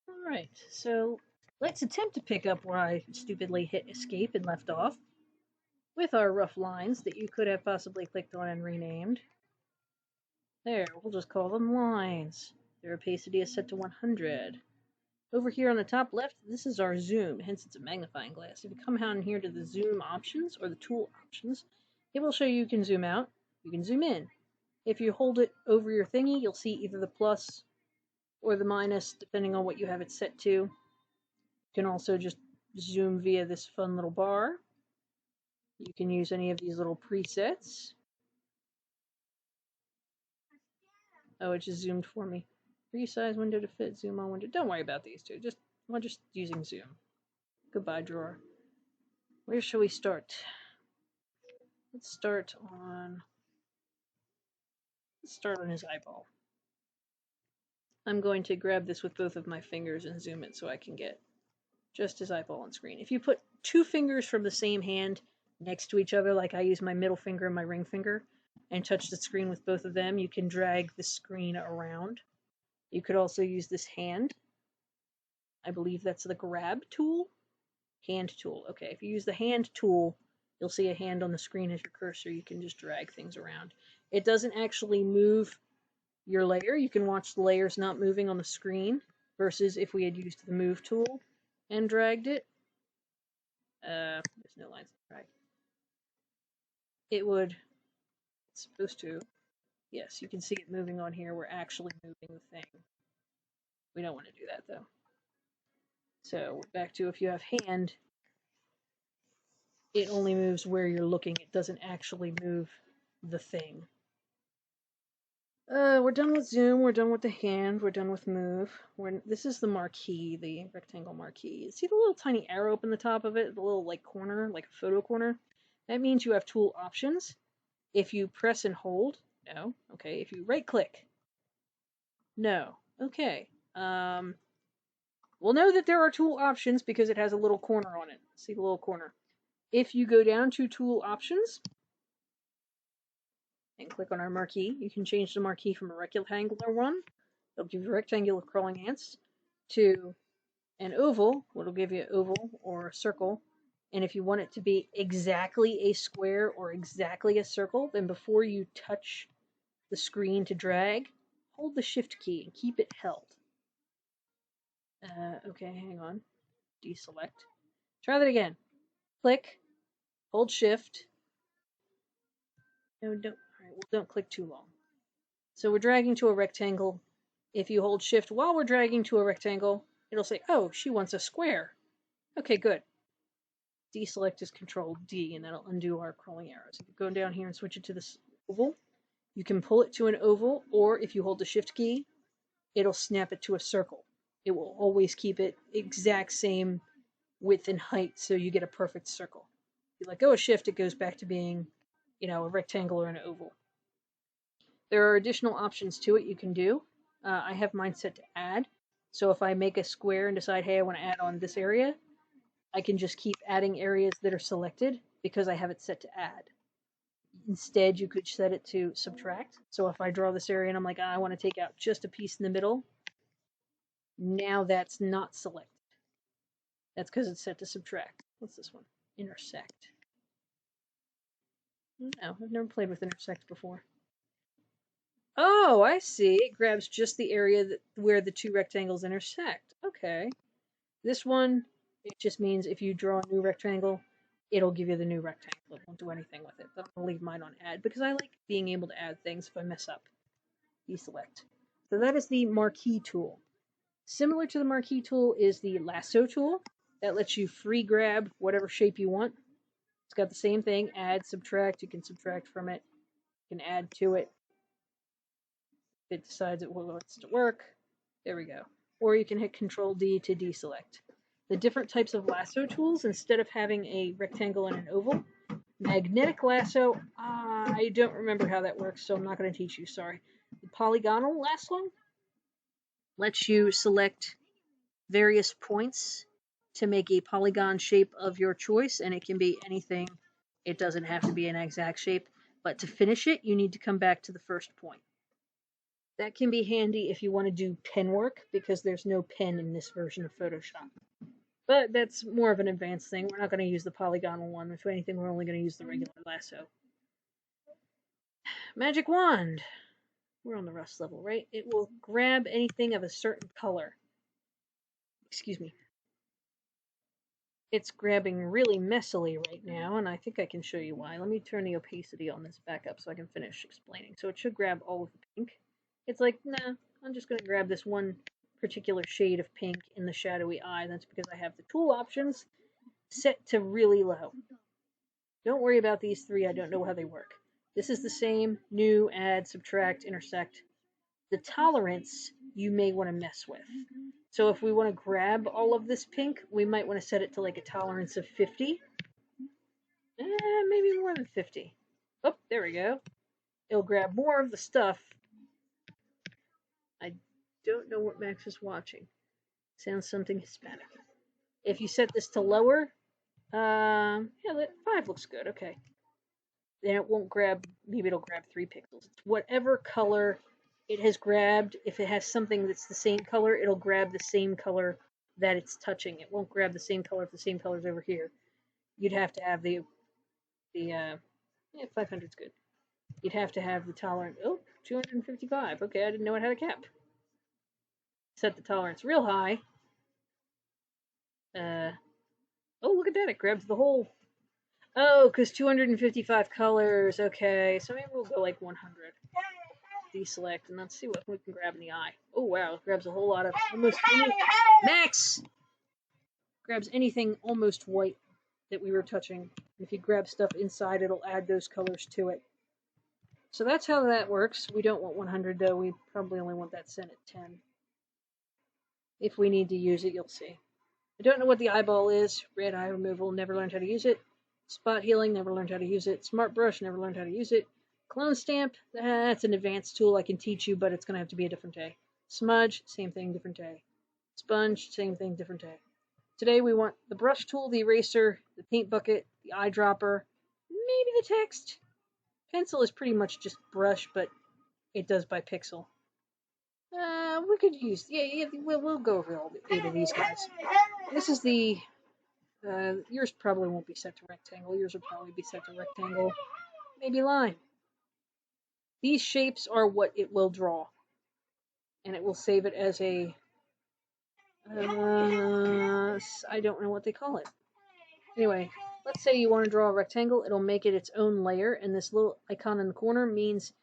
Alright, so let's attempt to pick up where I stupidly hit escape and left off with our rough lines that you could have possibly clicked on and renamed. There, we'll just call them lines. Their opacity is set to 100. Over here on the top left, this is our zoom, hence it's a magnifying glass. If you come down here to the zoom options, or the tool options, it will show you can zoom out, you can zoom in. If you hold it over your thingy, you'll see either the plus or the minus, depending on what you have it set to. You can also just zoom via this fun little bar. You can use any of these little presets. Oh, it just zoomed for me. Resize window to fit, zoom on window. Don't worry about these two. We're just using zoom. Goodbye, drawer. Where shall we start? Let's start on his eyeball. I'm going to grab this with both of my fingers and zoom it so I can get just his eyeball on screen. If you put two fingers from the same hand next to each other, like I use my middle finger and my ring finger, and touch the screen with both of them, you can drag the screen around. You could also use this hand. I believe that's the grab tool. Hand tool. Okay, if you use the hand tool, you'll see a hand on the screen as your cursor. You can just drag things around. It doesn't actually move your layer. You can watch the layers not moving on the screen, versus if we had used the move tool and dragged it. There's no lines to drag. It would, it's supposed to, yes, you can see it moving on here. We're actually moving the thing. We don't want to do that though. So back to if you have hand, it only moves where you're looking. It doesn't actually move the thing. We're done with zoom, we're done with the hand, we're done with move. This is the marquee, the rectangle marquee. See the little tiny arrow up in the top of it? The little like corner, like a photo corner? That means you have tool options. If you press and hold, no. Okay, if you right click, no. Okay. We'll know that there are tool options because it has a little corner on it. See the little corner. If you go down to tool options and click on our marquee, you can change the marquee from a rectangular one. It'll give you rectangular crawling ants to an oval, which will give you an oval or a circle. And if you want it to be exactly a square or exactly a circle, then before you touch the screen to drag, hold the shift key and keep it held. Okay, hang on. Deselect. Try that again. Click, hold shift. No, don't. All right, well, don't click too long. So we're dragging to a rectangle. If you hold shift while we're dragging to a rectangle, it'll say, oh, she wants a square. Okay, good. Deselect is Control D, and that'll undo our crawling arrows. If you go down here and switch it to this oval, you can pull it to an oval, or if you hold the shift key, it'll snap it to a circle. It will always keep it exact same width and height, so you get a perfect circle. If you let go of shift, it goes back to being, a rectangle or an oval. There are additional options to it you can do. I have mine set to add. So if I make a square and decide, hey, I want to add on this area, I can just keep adding areas that are selected because I have it set to add. Instead, you could set it to subtract. So if I draw this area and I'm like, I want to take out just a piece in the middle, now that's not selected. That's because it's set to subtract. What's this one? Intersect. No, I've never played with intersect before. Oh, I see. It grabs just the area where the two rectangles intersect. Okay. This one, it just means if you draw a new rectangle, it'll give you the new rectangle. It won't do anything with it. But I'm going to leave mine on add because I like being able to add things if I mess up. Deselect. So that is the marquee tool. Similar to the marquee tool is the lasso tool. That lets you free grab whatever shape you want. It's got the same thing, add, subtract. You can subtract from it. You can add to it. If it decides it wants to work, there we go. Or you can hit Control D to deselect. The different types of lasso tools, instead of having a rectangle and an oval, magnetic lasso, I don't remember how that works, so I'm not going to teach you, sorry. The polygonal lasso lets you select various points to make a polygon shape of your choice, and it can be anything. It doesn't have to be an exact shape, but to finish it, you need to come back to the first point. That can be handy if you want to do pen work, because there's no pen in this version of Photoshop. But that's more of an advanced thing. We're not going to use the polygonal one. If anything, we're only going to use the regular lasso. Magic wand. We're on the rust level, right? It will grab anything of a certain color. Excuse me. It's grabbing really messily right now, and I think I can show you why. Let me turn the opacity on this back up so I can finish explaining. So it should grab all of the pink. It's like, nah, I'm just going to grab this one particular shade of pink in the shadowy eye. That's because I have the tool options set to really low. Don't worry about these three. I don't know how they work. This is the same: new, add, subtract, intersect. The tolerance you may want to mess with. So if we want to grab all of this pink, we might want to set it to like a tolerance of 50. Maybe more than 50. Oh, there we go. It'll grab more of the stuff. I don't know what Max is watching. Sounds something Hispanic. If you set this to lower, yeah, 5 looks good. Okay. Then it won't grab, maybe it'll grab 3 pixels. It's whatever color it has grabbed. If it has something that's the same color, it'll grab the same color that it's touching. It won't grab the same color if the same color's over here. You'd have to have yeah, 500's good. You'd have to have the tolerance. Oh, 255. Okay, I didn't know it had a cap. Set the tolerance real high. Oh, look at that. It grabs the whole. Oh, because 255 colors. Okay, so maybe we'll go like 100. Deselect, and let's see what we can grab in the eye. Oh, wow. It grabs a whole lot of almost any. Max! Grabs anything almost white that we were touching. If you grab stuff inside, it'll add those colors to it. So that's how that works. We don't want 100, though. We probably only want that set at 10. If we need to use it, you'll see. I don't know what the eyeball is. Red eye removal, never learned how to use it. Spot healing, never learned how to use it. Smart brush, never learned how to use it. Clone stamp, that's an advanced tool I can teach you, but it's going to have to be a different day. Smudge, same thing, different day. Sponge, same thing, different day. Today we want the brush tool, the eraser, the paint bucket, the eyedropper, maybe the text. Pencil is pretty much just brush, but it does by pixel. We could use, yeah, we'll go over all 8 of these guys. This is the, yours probably won't be set to rectangle. Yours will probably be set to rectangle, maybe line. These shapes are what it will draw, and it will save it as a, I don't know what they call it. Anyway, let's say you want to draw a rectangle. It'll make it its own layer, and this little icon in the corner means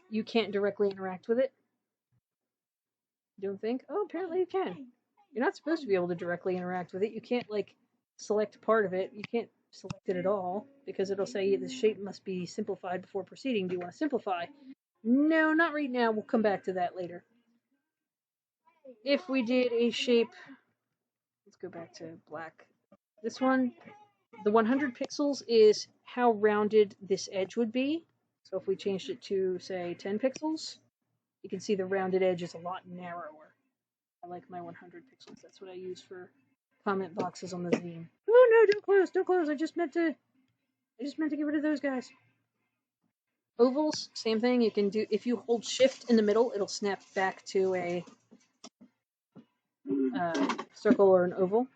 you can't directly interact with it. Don't think? Oh, apparently you can. You're not supposed to be able to directly interact with it. You can't, like, select part of it. You can't select it at all, because it'll say the shape must be simplified before proceeding. Do you want to simplify? No, not right now. We'll come back to that later. If we did a shape, let's go back to black. This one, the 100 pixels is how rounded this edge would be. So if we changed it to, say, 10 pixels, you can see the rounded edge is a lot narrower. I like my 100 pixels. That's what I use for comment boxes on the zine. Oh no, don't close, don't close. I just meant to get rid of those guys. Ovals, same thing. You can do, if you hold shift in the middle, it'll snap back to a circle or an oval.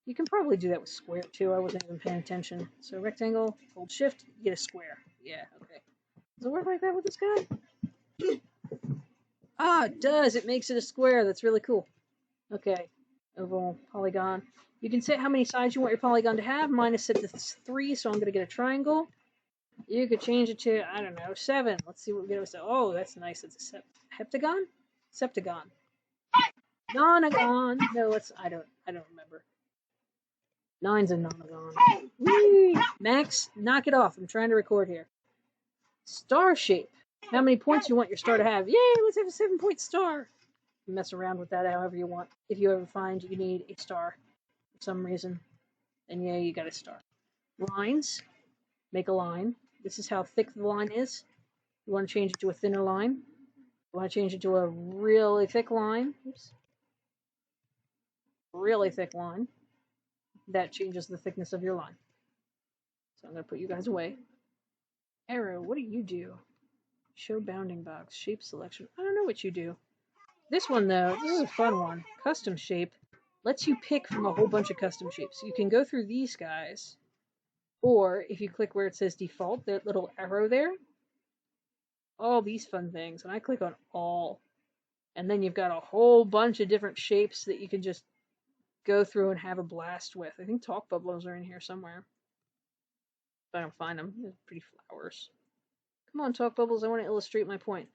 You can probably do that with square too. I wasn't even paying attention. So rectangle, hold shift, get a square. Yeah, okay. Does it work like that with this guy? Ah, it does. It makes it a square. That's really cool. Okay, oval, polygon. You can set how many sides you want your polygon to have. Mine is set to 3, so I'm going to get a triangle. You could change it to, I don't know, 7. Let's see what we get with. Oh, that's nice. It's a heptagon? Septagon. Nonagon. No, it's, I don't remember. 9's a nonagon. Whee! Max, knock it off. I'm trying to record here. Star shape. How many points you want your star to have? Yay, let's have a 7-point star. Mess around with that however you want. If you ever find you need a star for some reason, then yeah, you got a star. Lines. Make a line. This is how thick the line is. You want to change it to a thinner line. You want to change it to a really thick line. Oops. Really thick line. That changes the thickness of your line. So I'm going to put you guys away. Arrow, what do you do? Show bounding box. Shape selection. I don't know what you do. This one, though, this is a fun one. Custom shape. Lets you pick from a whole bunch of custom shapes. You can go through these guys, or if you click where it says default, that little arrow there, all these fun things. And I click on all. And then you've got a whole bunch of different shapes that you can just go through and have a blast with. I think talk bubbles are in here somewhere. If I don't find them, they're pretty flowers. Come on, talk bubbles, I want to illustrate my point.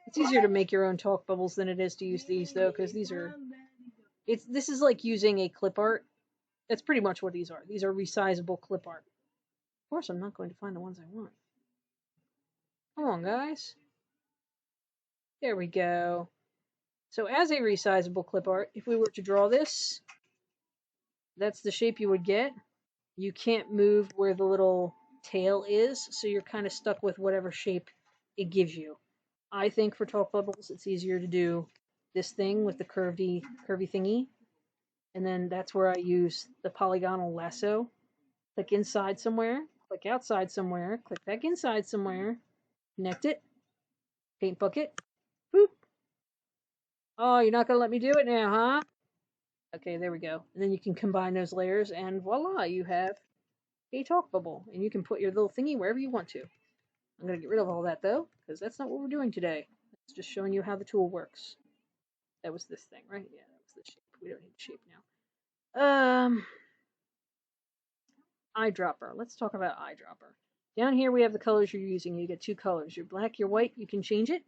It's easier to make your own talk bubbles than it is to use these, though, because these are... This is like using a clip art. That's pretty much what these are. These are resizable clip art. Of course, I'm not going to find the ones I want. Come on, guys. There we go. So as a resizable clip art, if we were to draw this, that's the shape you would get. You can't move where the little tail is, so you're kind of stuck with whatever shape it gives you. I think for talk bubbles, it's easier to do this thing with the curvy thingy. And then that's where I use the polygonal lasso. Click inside somewhere, click outside somewhere, click back inside somewhere, connect it, paint bucket, boop. Oh, you're not going to let me do it now, huh? Okay, there we go. And then you can combine those layers, and voila, you have a talk bubble. And you can put your little thingy wherever you want to. I'm going to get rid of all that, though, because that's not what we're doing today. It's just showing you how the tool works. That was this thing, right? Yeah, that was the shape. We don't need the shape now. Eyedropper. Let's talk about eyedropper. Down here we have the colors you're using. You get two colors. Your black, your white. You can change it.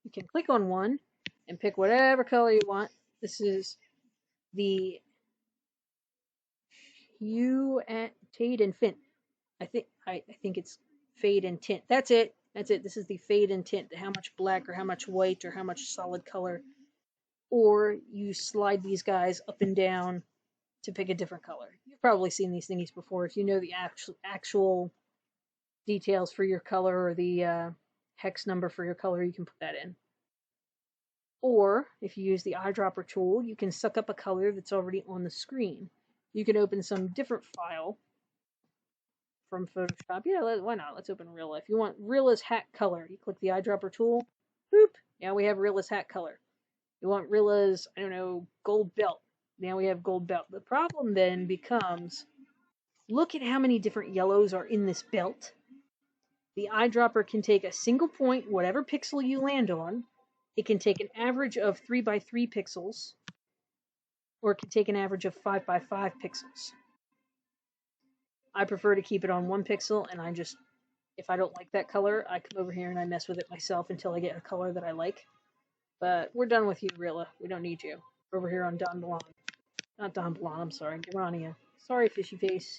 You can click on one and pick whatever color you want. This is the hue and Fade and Tint. I think it's Fade and Tint. That's it. That's it. This is the Fade and Tint. How much black or how much white or how much solid color. Or you slide these guys up and down to pick a different color. You've probably seen these thingies before. If you know the actual details for your color or the hex number for your color, you can put that in. Or if you use the eyedropper tool, you can suck up a color that's already on the screen. You can open some different file from Photoshop. Yeah, why not? Let's open Real Life. You want Rilla's hat color. You click the eyedropper tool. Boop. Now we have Rilla's hat color. You want Rilla's, I don't know, gold belt. Now we have gold belt. The problem then becomes, look at how many different yellows are in this belt. The eyedropper can take a single point, whatever pixel you land on. It can take an average of 3 by 3 pixels, or it can take an average of 5 by 5 pixels. I prefer to keep it on 1 pixel, and if I don't like that color, I come over here and I mess with it myself until I get a color that I like. But we're done with you, Rilla. We don't need you. We're over here on Don Blanc. Not Don Blanc, I'm sorry, Gerania. Sorry, Fishy Face.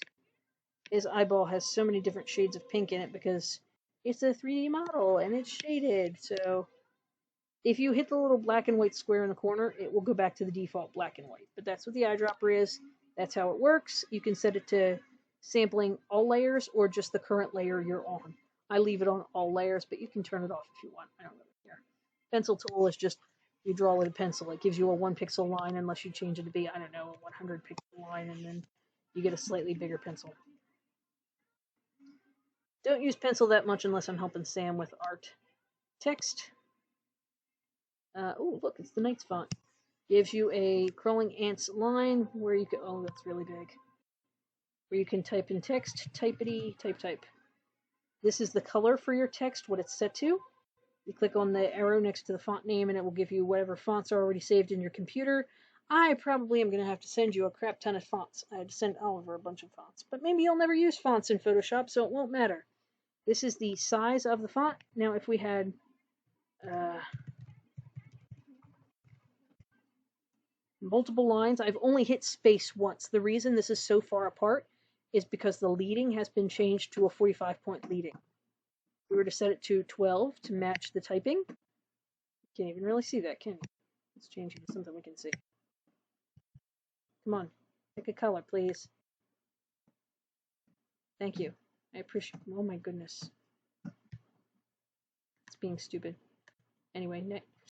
His eyeball has so many different shades of pink in it because it's a 3D model and it's shaded. So if you hit the little black and white square in the corner, it will go back to the default black and white. But that's what the eyedropper is. That's how it works. You can set it to sampling all layers or just the current layer you're on. I leave it on all layers, but you can turn it off if you want. I don't really care. Pencil tool is just you draw with a pencil. It gives you a 1 pixel line unless you change it to be, I don't know, a 100 pixel line, and then you get a slightly bigger pencil. Don't use pencil that much unless I'm helping Sam with art. Text. Oh, look, it's the Knight's font. Gives you a crawling ants line where you can, oh, that's really big. Where you can type in text, typity, type. This is the color for your text, what it's set to. You click on the arrow next to the font name and it will give you whatever fonts are already saved in your computer. I probably am going to have to send you a crap ton of fonts. I had to send Oliver a bunch of fonts. But maybe you'll never use fonts in Photoshop, so it won't matter. This is the size of the font. Now, if we had multiple lines, I've only hit space once. The reason this is so far apart is because the leading has been changed to a 45-point leading. If we were to set it to 12 to match the typing, you can't even really see that, can you? Let's change it to something we can see. Come on, pick a color, please. Thank you. I appreciate it. Oh my goodness. It's being stupid. Anyway,